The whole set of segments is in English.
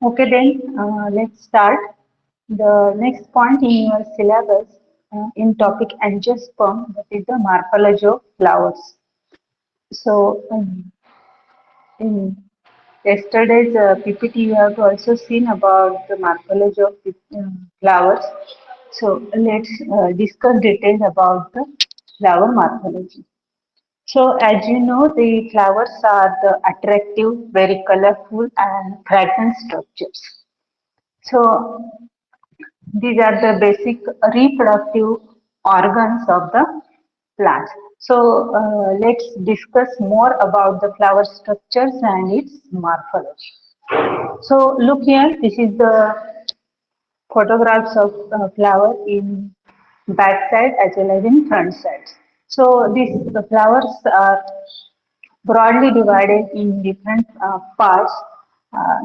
Okay, then let's start. The next point in your syllabus in topic angiosperm, that is the morphology of flowers. So, in yesterday's PPT, you have also seen about the morphology of the, flowers. So, let's discuss details about the flower morphology. So, as you know, the flowers are the attractive, very colorful, and fragrant structures. So, these are the basic reproductive organs of the plant. So let's discuss more about the flower structures and its morphology. So look here, this is the photographs of flower in back side as well as in front side. So these the flowers are broadly divided in different parts.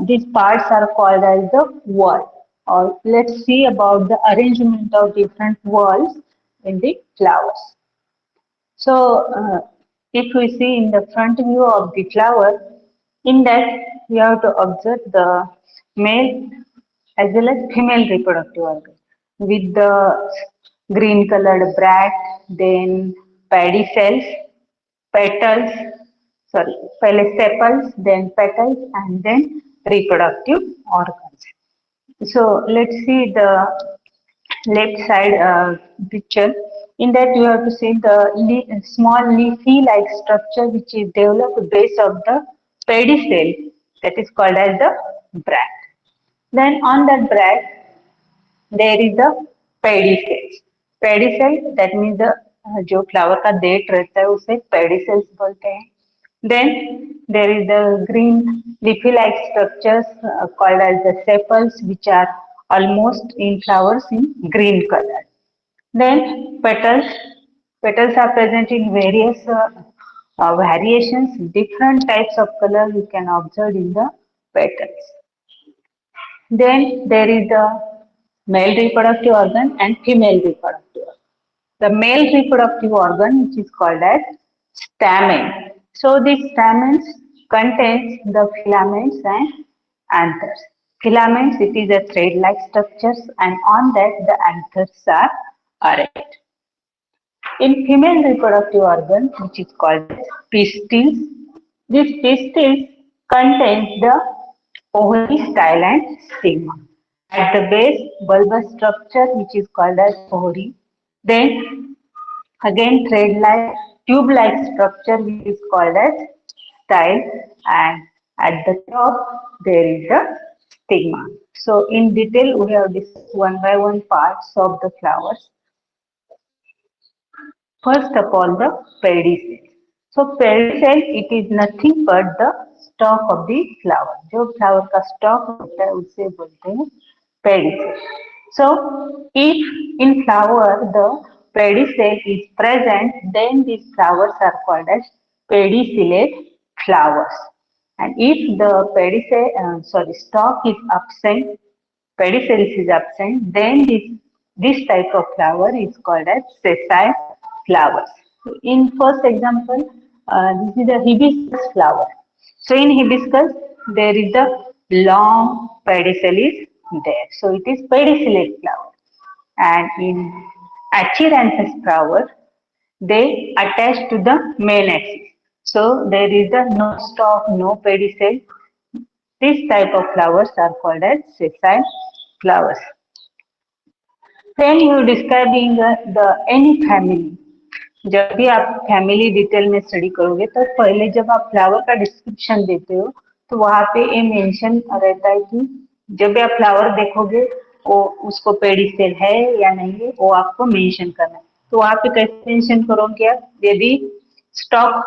These parts are called as the wall. Or let's see about the arrangement of different walls in the flowers. So, if we see in the front view of the flower, in that we have to observe the male as well as female reproductive organ with the green colored bracts, then pedicels, petals, sorry, sepals, then petals, and then reproductive organs. So let's see the left side picture. In that you have to see the small leafy like structure which is developed base of the pedicel, that is called as the bracts. Then on that bract there is the pedicel. Pedicel that means the जो flower का date रहता है उसे पेडिसेल्स बोलते हैं. Then there is the green leafy-like structures called as the sepals, which are almost in flowers in green color. Then petals. Petals are present in various variations, different types of color you can observe in the petals. Then there is the male reproductive organ and female reproductive organ. The male reproductive organ, which is called as stamen. So these stamens contains the filaments and anthers. Filaments, it is a thread-like structures, and on that the anthers are erect. In female reproductive organ, which is called as pistils, this pistils contains the ovary, style and stigma. At the base, bulbous structure which is called as ovary. Then again thread-like, tube-like structure which is called as style, and at the top there is the stigma. So in detail we have discussed one by one parts of the flowers. First of all, the pedicel. So pedicel it is nothing but the stalk of the flower. जो flower का stalk होता है उसे बोलते हैं pedicel. So if in flower the pedicel is present, then these flowers are called as pedicellate flowers. And if the stalk is absent, pedicels is absent, then this type of flower is called as sessile flowers. So in first example, this is a hibiscus flower. So in hibiscus, there is a long pedicel is there. So it is pedicellate flower. And in Achyranthes flower, they attach to the main axis. So there is a no stalk, no pedicel. This type of flowers are called as sessile flowers. When you describing the any family, जब भी आप family detail में study करोगे तो पहले जब आप flower का डिस्क्रिप्शन देते हो तो वहां पे ये मेंशन रहता है कि जब भी आप फ्लावर देखोगे वो उसको पेडिसेल है या नहीं है वो आपको मेंशन करना है. तो वहां पे कैसे मेंशन करोगे आप, यदि स्टॉक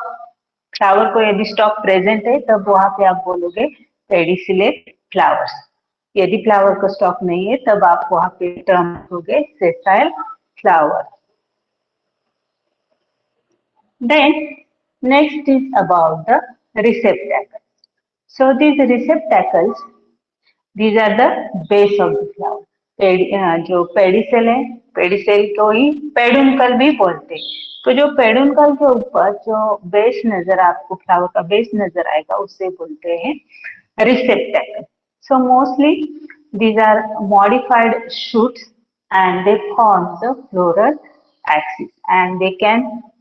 फ्लावर को यदि स्टॉक प्रेजेंट है तब वहां पे आप बोलोगे पेडिसिलेट फ्लावर्स. यदि फ्लावर का स्टॉक नहीं है तब आप वहां पे टर्म रखोगे sessile flower. Then next is about the receptacles. So these receptacles, these are the base of the flower. जो पेडिसेल है, पेडिसेल को ही पेडुनकल भी बोलते हैं. तो जो पेडुनकल के ऊपर जो बेस नजर आपको फ्लावर का बेस नजर आएगा उसे बोलते हैं receptacle. So mostly these are modified shoots and they form the floral axis and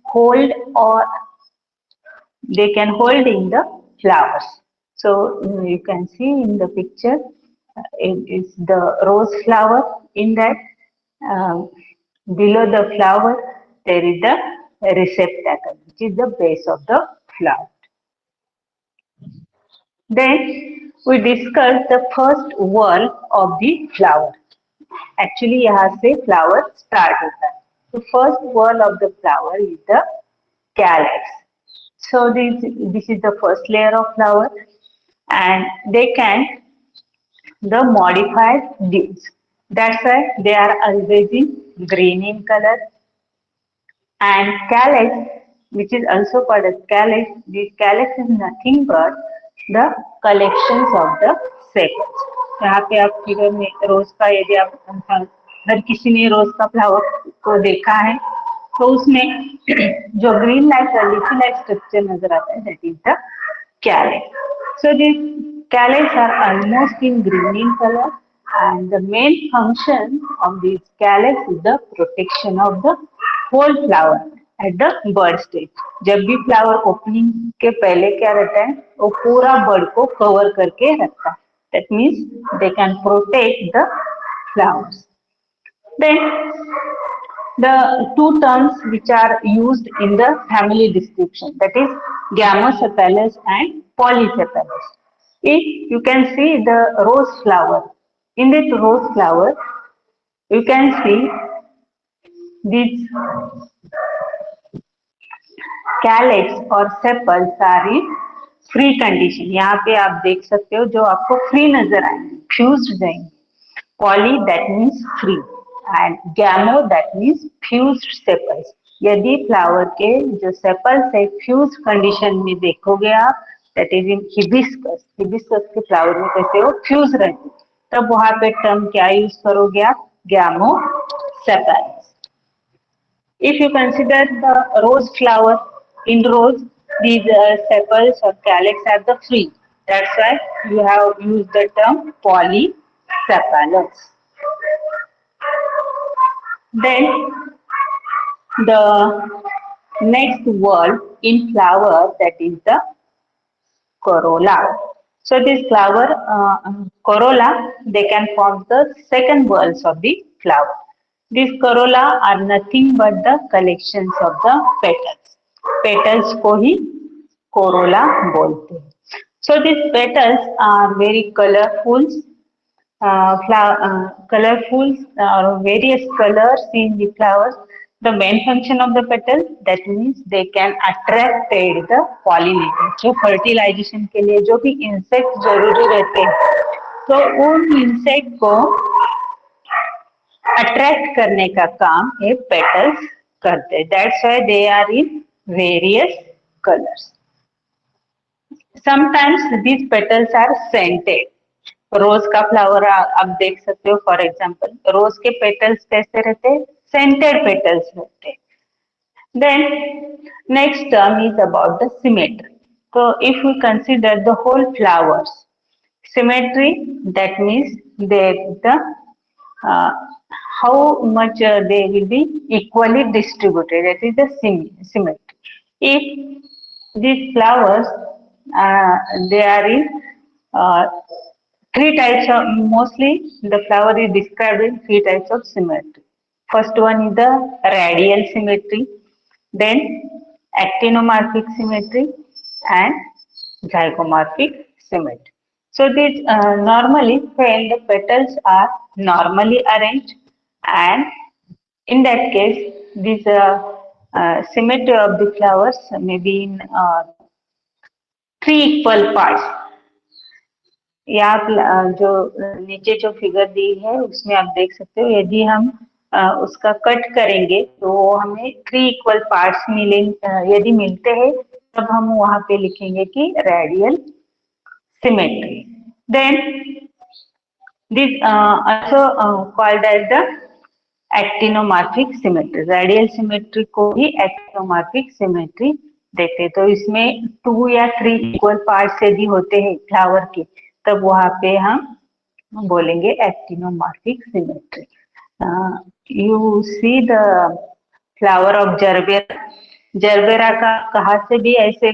hold they can hold in the flowers. So you can see in the picture, it is the rose flower in that. um, Below the flower, there is the receptacle, which is the base of the flower. Then we discuss the first whorl of the flower. Actually, यहाँ से flower start होता है. The first whorl of the flower is the calyx. So this is the first layer of flower, and they can the modified leaves. That's why they are always in green in color. And calyx, which is also called as calyx, the calyx is nothing but the collections of the sepals. यहाँ पे आप figure में रोज का यदि आप हर किसी ने रोज का फ्लावर को देखा है तो उसमें जो ग्रीन लाइट लिथी लाइट स्ट्रक्चर नजर आता है that is the calyx. So these calyx are almost in green in color, and the main function of these calyx is the protection of the whole flower at the bud stage. जब भी flower opening के पहले क्या रहता है वो पूरा बड को कवर करके रखता है. That means they can protect the flowers. Then the two terms which are used in the family description, that is Gamosepalus and Polycephalus. If you can see the rose flower, in that rose flower you can see these calyx और sepals are in free condition. यहाँ पे आप देख सकते हो जो आपको free नजर आएंगे, fused जाएंगे. Poly that means free and gamo that means fused sepals. यदि फ्लावर के जो सेपल्स है फ्यूज कंडीशन में देखोगे आप, that is in hibiscus. Hibiscus के फ्लावर में कैसे हो फ्यूज रहते, तब वहां पे टर्म क्या यूज करोगे आप, गैमो sepals. If you consider the rose flower, in rose these sepals or calyx are the free. That's why you have used the term polycephalus. Then the next word in flower, that is the corolla. So this flower corolla, they can form the second whorls of the flower. These corolla are nothing but the collections of the petals. Petals को ही corolla बोलते हैं. So these petals are very colorful, colorful various colors in the flowers. The main function of the petal, that means they can attract the pollinator. जो fertilization के लिए जो भी insect जरूरी रहते हैं, तो उन insect को attract करने का काम ये petals करते हैं. That's why they are in various colors. Sometimes these petals are scented. रोज का फ्लावर आप देख सकते हो. फॉर एग्जाम्पल रोज के पेटल्स कैसे रहते हैं, सेंटेड पेटल्स रहते हैं. Then next term is about the symmetry. तो if we consider the whole flowers, symmetry that means the how much they will be equally distributed, that is the symmetry. If these flowers they are in three types of, mostly the flower is described in three types of symmetry. First one is the radial symmetry, then actinomorphic symmetry and zygomorphic symmetry. So these normally when the petals are normally arranged, and in that case this symmetry of the flowers may be in three equal parts. यहाँ जो नीचे जो figure दी है उसमें आप देख सकते हो, यदि हम उसका कट करेंगे तो हमें थ्री इक्वल पार्ट्स मिले, यदि मिलते हैं तब हम वहां पे लिखेंगे कि radial symmetry. Then this also called as the actinomorphic symmetry. Radial symmetry को ही एक्टिनोमॉर्फिक सिमेट्री देखते हैं. तो इसमें 2 या 3 इक्वल पार्ट्स यदि होते हैं फ्लावर के, तब वहां पे हम बोलेंगे actinomorphic symmetry. You see the flower of gerbera. Gerbera का कहाँ से भी ऐसे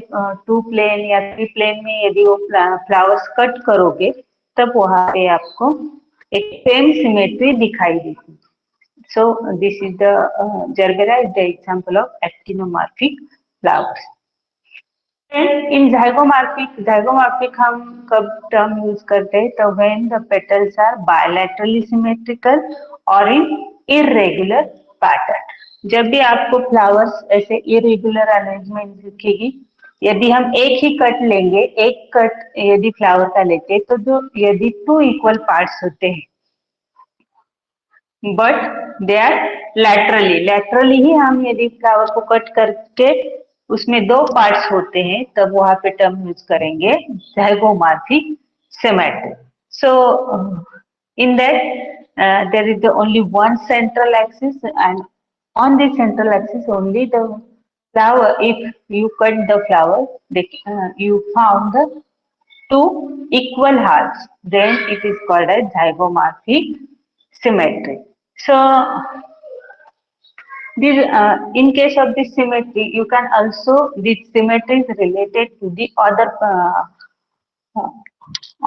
2 प्लेन या 3 प्लेन में यदि वो फ्लावर्स कट करोगे तब वहां पे आपको एक सेम सिमेट्री दिखाई देती। So this is the Gerbera is the example of actinomorphic flowers. And in zygomorphic हम कब term use करते हैं? तो when the petals are bilaterally symmetrical or in irregular pattern. जब भी आपको फ्लावर्स ऐसे irregular arrangement दिखेगी, यदि हम एक ही कट लेंगे, एक कट यदि फ्लावर का लेते हैं तो जो यदि 2 इक्वल पार्ट्स होते हैं बट दे आर लैटरली ही हम यदि फ्लावर को कट करके उसमें 2 पार्ट्स होते हैं तब वहां पे टर्म यूज करेंगे zygomatic symmetry. So in that there is the only one central axis, and on this central axis only the flower, if you cut the flower, you found the 2 equal halves, then it is called as zygomorphic symmetry. So this, in case of this symmetry, you can also, this symmetry is related to the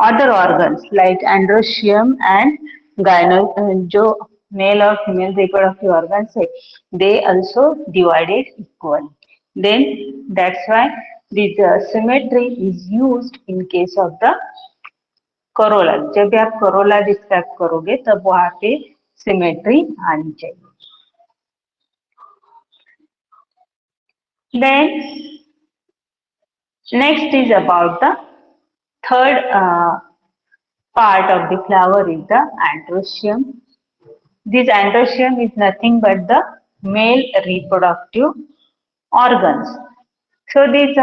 other organs like androecium and gyno, जो male or female reproductive organs है, they also divided equally. Then that's why this symmetry is used in case of the corolla. जब भी आप corolla describe करोगे तब वहां पे symmetry आनी चाहिए. Then next is about the third part of the flower is the androecium. This androecium is nothing but the male reproductive organs. So this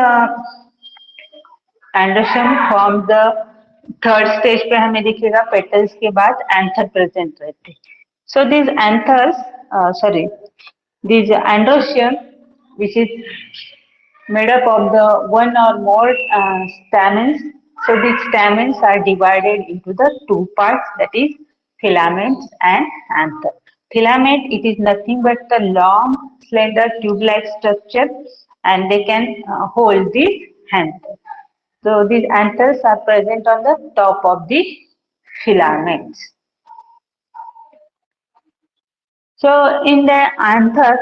androecium from the third stage पे हमें दिखेगा petals के बाद anther present रहते. So these anthers, this androecium, which is made up of the one or more stamens. So these stamens are divided into the 2 parts, that is filaments and anther. Filament, it is nothing but the long, slender, tube-like structure, and they can hold the anther. So these anthers are present on the top of the filaments. So in the anther,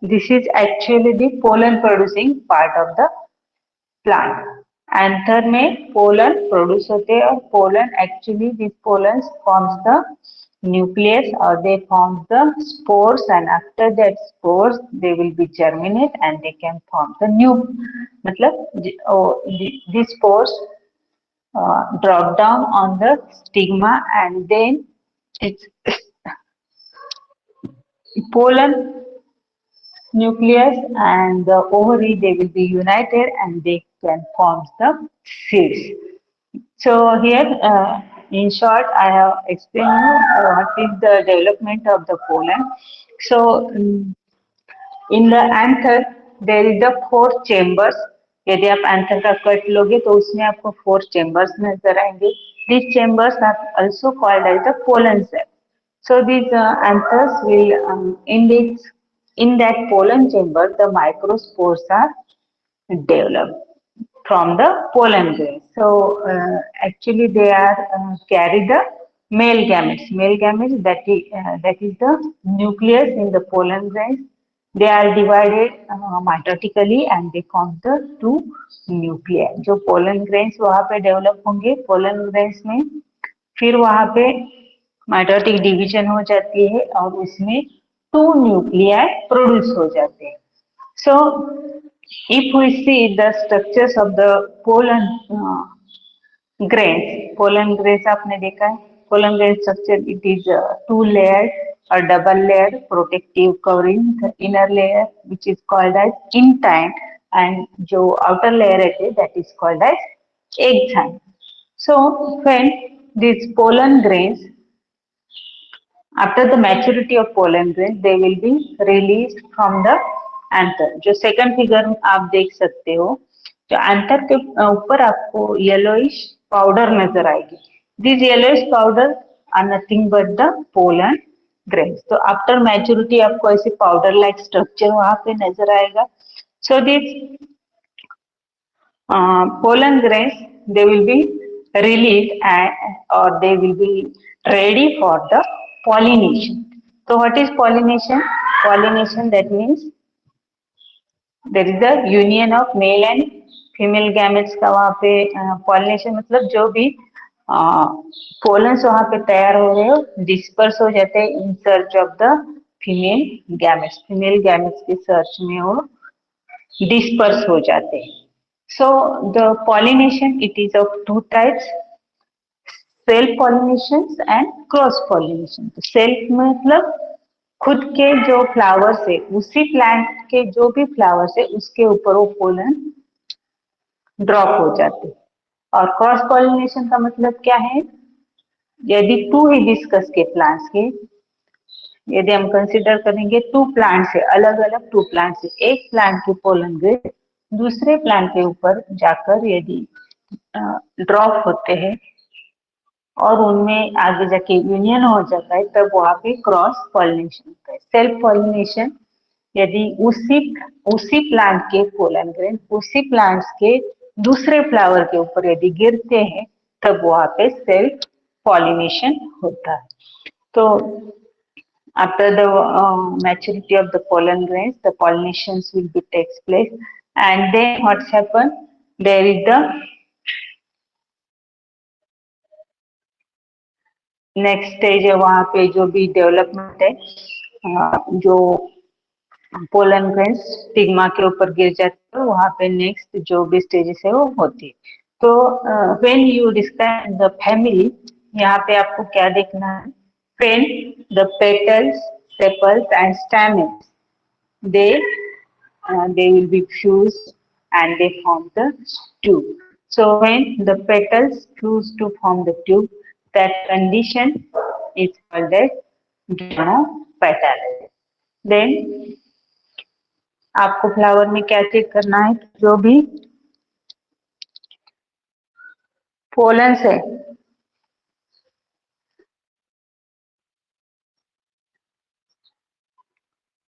this is actually the pollen producing part of the plant. Anther में pollen produce होते हैं और pollen actually these pollens forms the nucleus or they form the spores, and after that spores they will be germinate and they can form the new, मतलब these spores drop down on the stigma and then it's pollen nucleus and the ovary, they will be united and they can form the seeds. So here, in short, I have explained what is the development of the pollen. So in the anther, there is the 4 chambers. यदि आप anther का cut लोगे तो उसमें आपको 4 chambers नजर आएंगे. These chambers are also called as the pollen cell. So these anthers will in that pollen chamber, the microspores are developed from the pollen grains. So actually they are carry the male gametes. Male gametes, that is the nucleus in the pollen grains. They are divided mitotically and they form the 2 nuclei. जो pollen grains वहाँ पे develop होंगे, pollen grains में फिर वहाँ पे mitotic division हो जाती है और उसमें 2 nuclei produce हो जाते हैं. So if we see the structures of the pollen grains आपने देखा है, pollen grain structure, it is 2 layered or double layered protective covering the inner layer which is called as intine, and जो outer layer है that is called as exine. So when these pollen grains, after the maturity of pollen grains, they will be released from the anther. जो second figure आप देख सकते हो, जो anther के ऊपर आपको yellowish powder नजर आएगी. These yellowish powder are nothing but the pollen grains. तो आफ्टर मैच्योरिटी आपको ऐसे पाउडर लाइक स्ट्रक्चर वहां पे नजर आएगा. So these pollen grains, they will be released or they will be ready for the pollination. So what is pollination? Pollination, that means there is the union of male and female gametes का वहाँ पे pollination मतलब जो भी pollens वहाँ पे तैयार हो रहे हो डिस्पर्स हो जाते हैं in search of the female gametes के सर्च में वो डिस्पर्स हो जाते हैं. So the pollination, it is of two types, self pollinations and cross pollination. तो self मतलब खुद के जो फ्लावर्स है उसी प्लांट के जो भी फ्लावर्स है उसके ऊपर वो पोलन ड्रॉप हो जाते हैं. और क्रॉस पॉलिनेशन का मतलब क्या है? यदि टू हिबिस्कस के प्लांट्स के, यदि हम कंसीडर करेंगे टू प्लांट्स है, अलग अलग टू प्लांट्स है, एक प्लांट के पोलन ग्रेन दूसरे प्लांट के ऊपर जाकर यदि ड्रॉप होते हैं और उनमें आगे जाके यूनियन हो जाता है तब वहां पे क्रॉस पॉलिनेशन होता है. सेल्फ पॉलिनेशन यदि उसी प्लांट के पोलन ग्रेन उसी प्लांट्स के दूसरे फ्लावर के ऊपर यदि गिरते हैं तब वहां पे सेल्फ पॉलिनेशन होता है. तो after the maturity of the pollen grains, the pollinations will be takes place, and then what's happened? There is the next stage है, वहां पे जो भी डेवलपमेंट है, जो पोलन ग्रेन्स स्टिग्मा के ऊपर गिर जाते हैं वहां पे नेक्स्ट जो भी स्टेजेस है वो होती है. तो when you describe the family, यहाँ पे आपको क्या देखना है? When the petals, sepals and stamens they will be fused and they form the tube. So when the petals fuse to form the tube, that condition is called as gamopetality. Then आपको flower में क्या check करना है? जो भी pollens है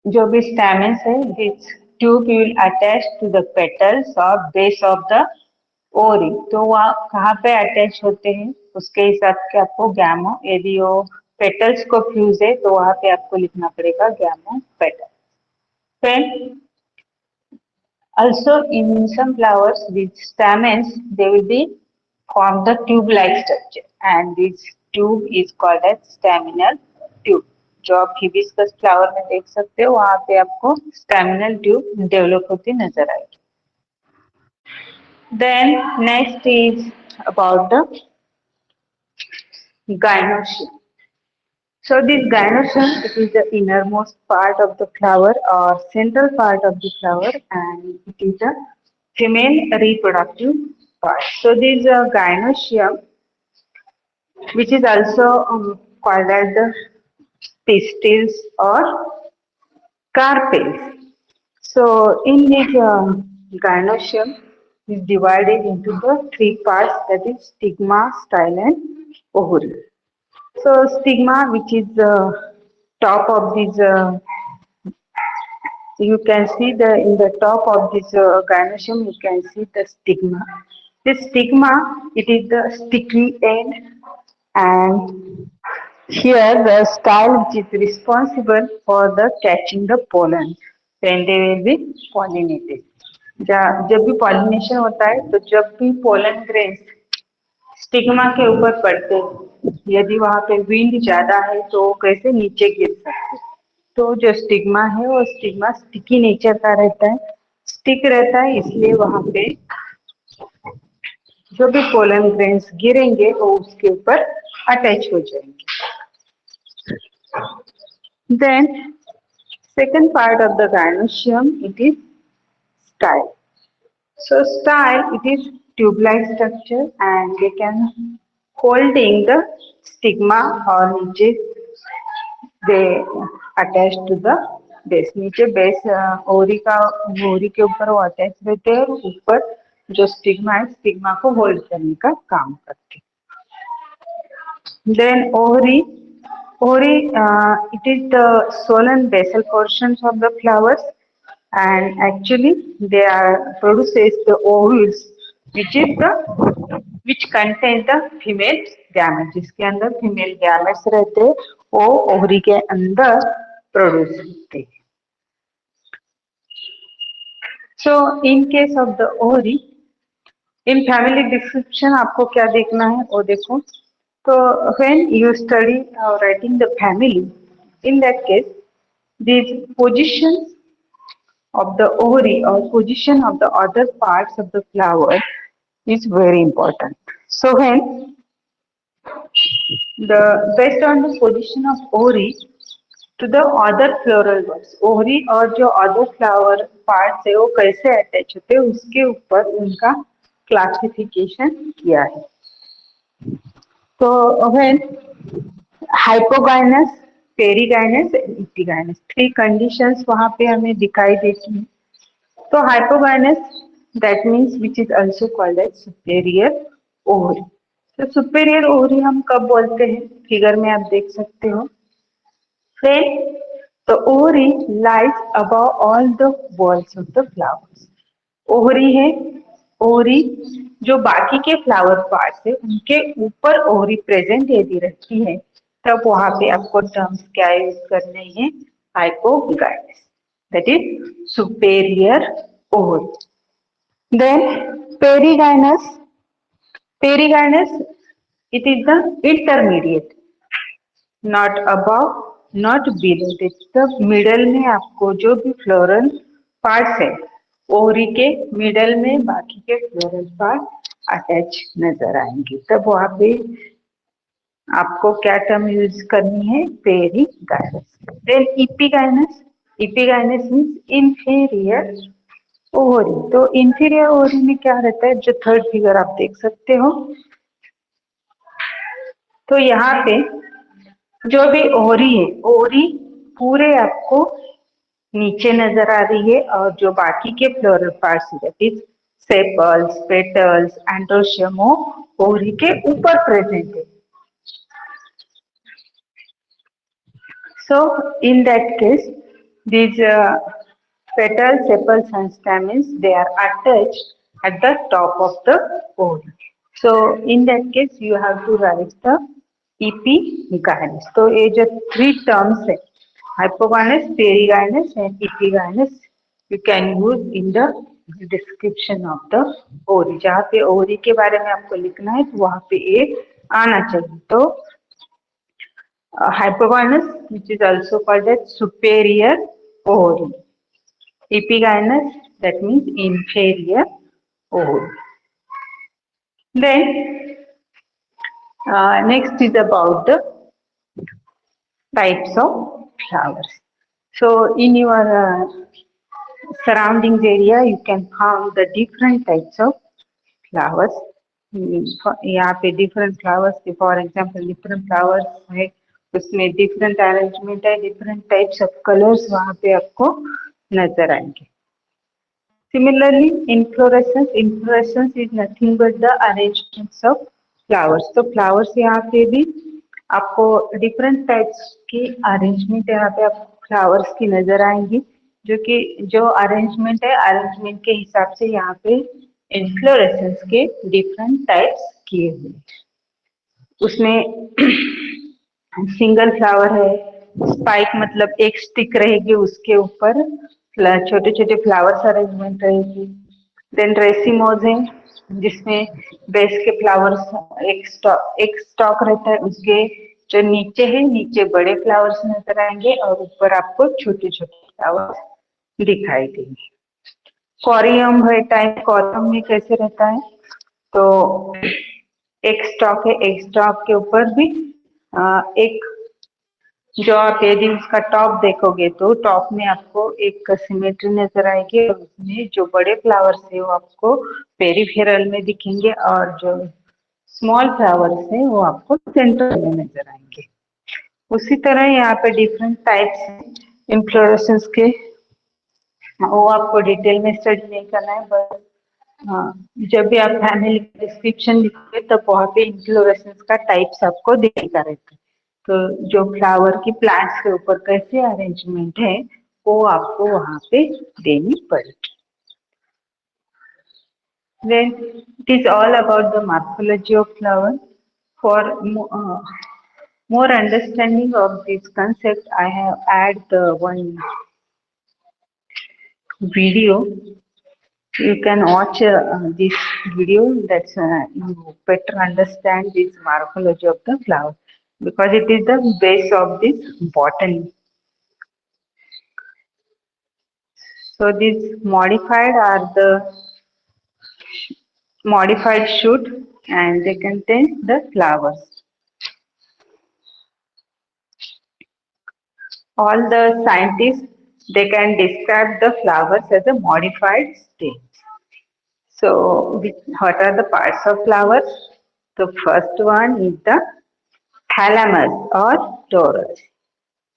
जो भी स्टैमेंस है, this tube will attach to the petals और बेस ऑफ द ओरी. तो वहाँ कहाँ पे अटैच होते हैं उसके हिसाब से आपको गैमो, यदि वो पेटल्स को फ्यूज है तो वहां पे आपको लिखना पड़ेगा गैमो पेटल. फिर also in some flowers with stamens they will be form the tube like structure and this tube is called as staminal tube. जो आप हिबिस्कस फ्लावर में देख सकते हो वहां पे आपको स्टैमिनल ट्यूब डेवलप होती नजर आएगी. Then next is about the gynoecium. So this gynoecium, it is the innermost part of the flower or central part of the flower, and it is the female reproductive part. So this gynoecium, which is also called as the pistils or carpels. So in this gynoecium is divided into the three parts, that is stigma, style and ovary. So stigma, which is the top of this, you can see the in the top of this gynoecium, you can see the stigma. This stigma, it is the sticky end, and here the style which is responsible for the catching the pollen, then they will be pollinated. जब भी pollination होता है तो जब भी pollen grains stigma के ऊपर पड़ते, यदि वहां पे विंड ज्यादा है तो कैसे नीचे गिर सकते. तो जो स्टिग्मा है वो स्टिग्मा स्टिकी नेचर का रहता है, स्टिक रहता है, इसलिए वहां पे जो भी पोलन ग्रेन्स गिरेंगे वो उसके ऊपर अटैच हो जाएंगे. Then second part of the gynoecium, it is style. So style, it is tube-like structure and they can holding the stigma or नीचे they attach to the base. नीचे बेस ओरी के ऊपर वो अटैच रहते हैं, ऊपर जो स्टिग्मा है स्टिग्मा को होल्ड करने का काम करते हैं. Then ovary, it is the swollen basal portions of the flowers, and actually they are produces the ovules, which contains the female gametes. जिसके अंदर फीमेल गैमेट्स रहते हैं, वो ओवरी के अंदर प्रोड्यूस होते हैं. So in case of the ovary, in family description आपको क्या देखना है वो देखो. So when you study writing the family, in that case, these positions of the ovary or position of the other parts of the flower is very important. So when the based on the position of ovary to the other floral buds, ovary और जो other flower parts है वो कैसे attach होते हैं उसके ऊपर उनका क्लासिफिकेशन किया है. तो when hypogynous, perigynous and epigynous, 3 conditions वहाँ पे हमें दिखाई देती हैं. तो hypogynous, that means which is also called as superior ovary. तो superior ovary हम कब बोलते हैं, फिगर में आप देख सकते हो. When the ovary lies above all the walls of the flowers. ovary है, ovary जो बाकी के फ्लावर पार्ट्स है उनके ऊपर ओवरी प्रेजेंट यदि रहती है तब वहां पे आपको टर्म्स क्या यूज करने हैं, hypogynous, that is superior ovary. Then perigynous, perigynous it is the intermediate, not above not below, the middle में आपको जो भी फ्लोरल पार्ट्स है ओवरी के मिडल में बाकी के फ्लोरल पार्ट अटैच नजर आएंगे, तब वहां पे आपको क्या टर्म यूज करनी है, perigynous. Then epigynous, epigynous means inferior ovary. तो इंफीरियर ओवरी में क्या रहता है, जो थर्ड फिगर आप देख सकते हो. तो यहाँ पे जो भी ओवरी है, ओवरी पूरे आपको नीचे नजर आ रही है और जो बाकी के floral parts that is sepals, petals, androecium ovary के ऊपर प्रेजेंट है. So in that case, these petals, sepals and stamens, they are attached at the top of the ovary. So in that case, you have to write the epigynous. तो ये जो 3 terms है, hypogynous, perigynous and epigynous, you can use in the description of the ovary. जहाँ पे ovary के बारे में आपको लिखना है तो वहाँ पे ये आना चाहिए. तो hypogynous, which is also called as superior ovary. Epigynous, that means inferior ovary. Then next is about the types of flowers. So in your surroundings area, you can find the different types of flowers. यहाँ पे different flowers, for example different flowers है, उसमें different arrangement है, different types of colours वहां पे आपको नजर आएंगे. Similarly inflorescence, inflorescence is nothing but the arrangements of flowers. तो फ्लावर्स यहाँ पे भी आपको डिफरेंट टाइप्स की अरेंजमेंट यहाँ पे आपको फ्लावर्स की नजर आएंगी, जो कि जो अरेंजमेंट है अरेंजमेंट के हिसाब से यहाँ पे इन्फ्लोरेसेंस के डिफरेंट टाइप्स किए हुए. उसमें सिंगल फ्लावर है, स्पाइक मतलब एक स्टिक रहेगी उसके ऊपर छोटे छोटे फ्लावर्स अरेंजमेंट रहेगी. देन रेसिमोज है जिसमें बेस के फ्लावर्स एक स्टॉक रहता है, उसके जो नीचे है नीचे बड़े फ्लावर्स नजर आएंगे और ऊपर आपको छोटे छोटे फ्लावर्स दिखाई देंगे. कॉरियम है टाइप, कॉरियम में कैसे रहता है, तो एक स्टॉक है, एक स्टॉक के ऊपर भी एक जो आप यदि उसका टॉप देखोगे तो टॉप में आपको एक सिमेट्री नजर आएगी और उसमें जो बड़े फ्लावर्स है वो आपको पेरिफेरल में दिखेंगे और जो स्मॉल फ्लावर्स है वो आपको सेंटर में नजर आएंगे. उसी तरह यहाँ पे डिफरेंट टाइप्स इन्फ्लोरेसेंस के, वो आपको डिटेल में स्टडी नहीं करना है, बस जब भी आप फैमिली डिस्क्रिप्शन लिखोगे तब वहाँ पे इन्फ्लोरेसेंस का टाइप्स आपको दिखेगा रहता है। तो जो फ्लावर की प्लांट्स के ऊपर कैसे अरेंजमेंट है वो आपको वहाँ पे देनी पड़ेगी। Then it is all about the morphology of flower. For more understanding of this concept, I have add the one video. You can watch this video. That's you better understand this morphology of the flower because it is the base of this botany. So these modified are the modified shoot and they contain the flowers. All the scientists they can describe the flowers as a modified state. So what are the parts of flowers? The first one is the thalamus or torus.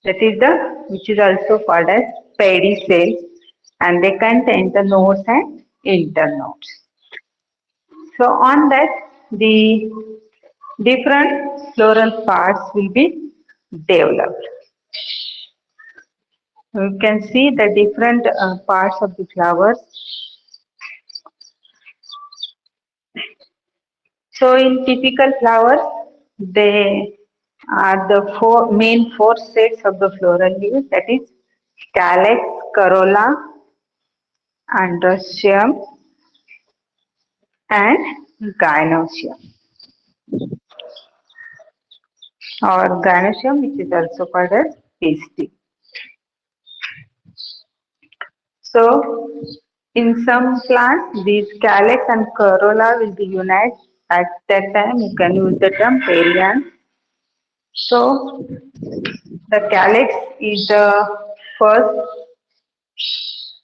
That is the which is also called as pedicel and they contain the nodes and internodes. So on that the different floral parts will be developed. You can see the different parts of the flowers. So in typical flowers, they are the four sets of the floral leaves, that is calyx, corolla, androecium, and gynoecium. Or gynoecium, which is also called as pistil. So in some plants, these calyx and corolla will be united. At that time, you can use the term perianth. So the calyx is the first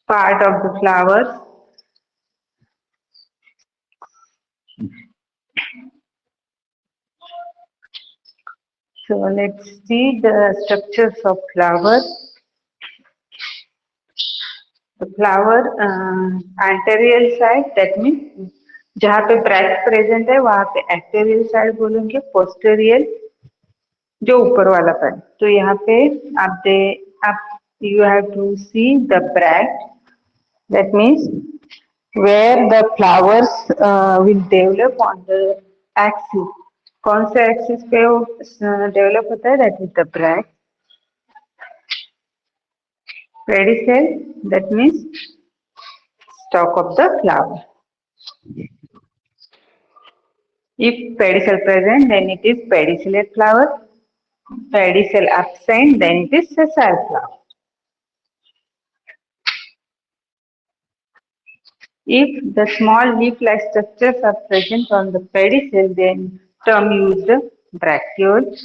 part of the flowers. So let's see the structures of flowers. The flower anterior side, that means जहाँ पे bract present है वहाँ पे एंटेरियल side बोलेंगे, पोस्टेरियल जो ऊपर वाला पैर. तो यहाँ पे आप you have to see the bract, that means where the flowers will develop on the axis. कौन से एक्सिस पे वो डेवलप होता है? That is the bract. Pedicel, that means stalk of the flower. If pedicel present, then it is pedicellate flower. Pedicel absent, then it is sessile flower. If the small leaf-like structures are present on the pedicel, then term used bracteoles.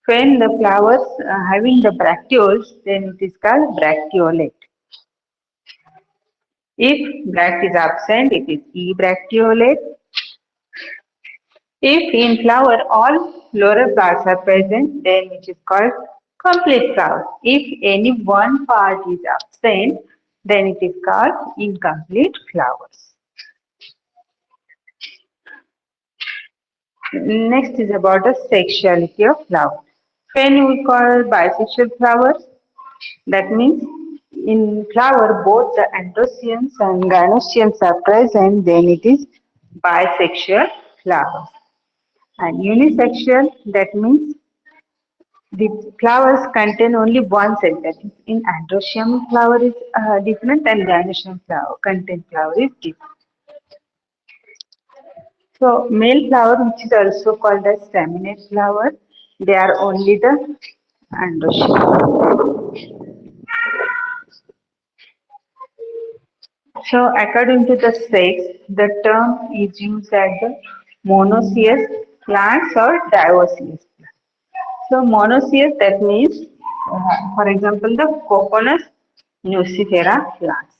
When the flowers having the bracteoles, then it is called bracteolate. If bract is absent, it is ebracteolate. If in flower all floral parts are present, then it is called complete flower. If any one part is absent, then it is called incomplete flowers. Next is about the sexuality of flower. When we call bisexual flowers, that means in flower both the androeciums and gynoeciums are present, then it is bisexual flower. And unisexual, that means the flowers contain only one cell. That is, in androecium flower is different and gynoecium flower contain flower is different. So male flower, which is also called as staminate flower, they are only the androecium. So according to the sex, the term is used as the monoecious plants or dioecious plants. So monoecious, that means, for example, the Coconus nucifera plants.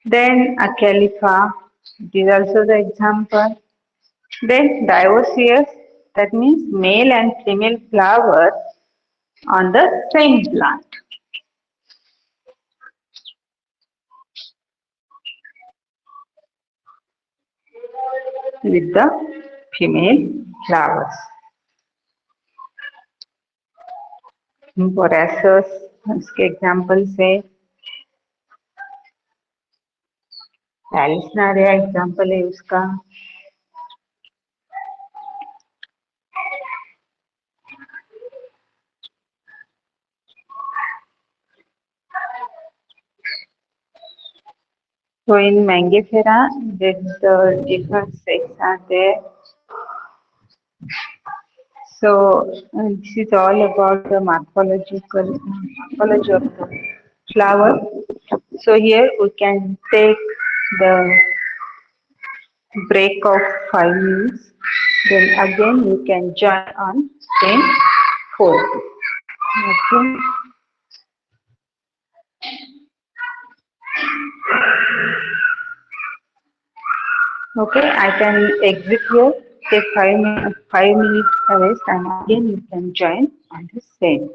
Then Acalypha, it is also the example. Then dioecious, that means male and female flowers on the same plant. with the female flowers. Borassus, इसके examples है पैलिसनारिया example है उसका. So in Mangifera, the different sexes are there. So this is all about the morphology of the flower. So here we can take the break of 5 minutes. Then again we can join on same 4. Okay. Okay, I can exit here, take 5 minutes rest, and again you can join on the same.